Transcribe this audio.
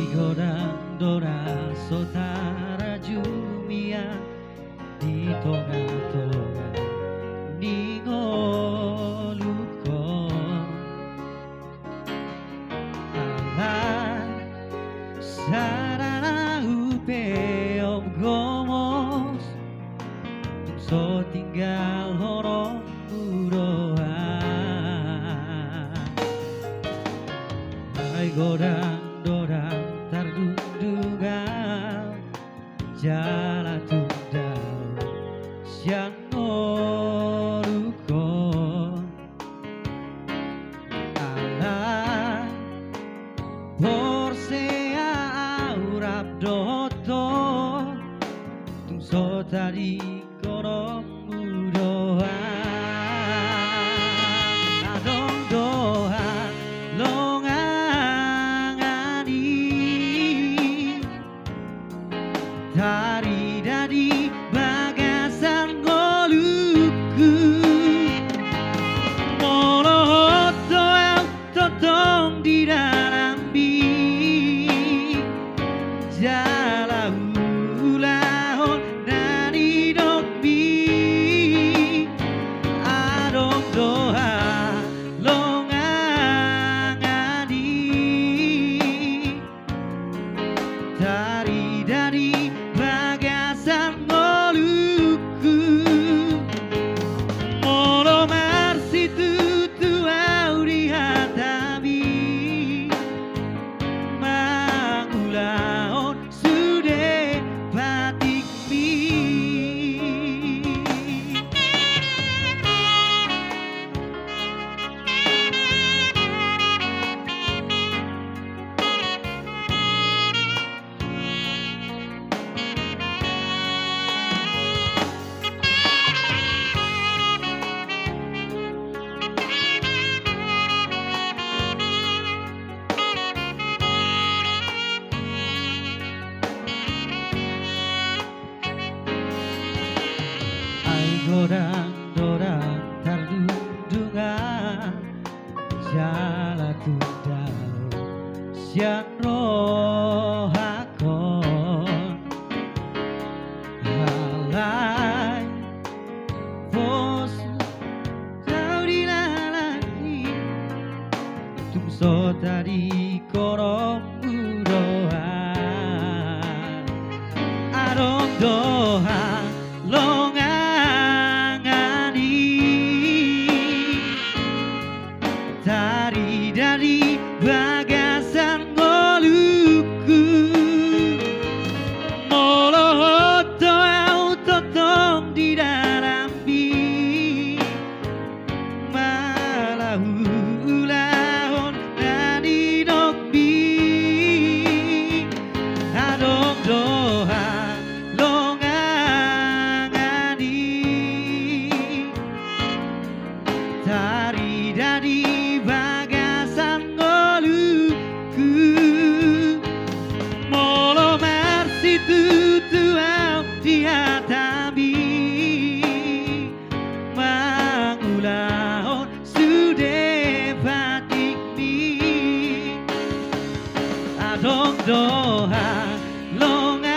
Godang-dora saudara Jumia di toga-toga ningoluko ala sarana upe omgomos so tinggal horong buroa ay godang-dora tardudungan jala tundal siang orukon ala porsea aurap doto tung so tadi korong mudoa adong doa Tari dari bagasan goluku Molohoto el totong di dalam bi Jala ulahon dari dokbi Adong doa longangadi Tari dari bagasan goluku Molo marsi tutu au di hatabi Mangulaon sude batik mi Godang-dorang tardudungan jala tundal siang rohakon halai pos tau dilalaki tumso tadi korong budoa adong doa longa Tari dari bagasan goluku Molohoto au totong di dalam bi Malahulahon dari dokbi Adong doa longangadi Tari dari bagasan goluku Molo marsi tutu au di hatabi Mangulaon sude batik mi Adong doa longa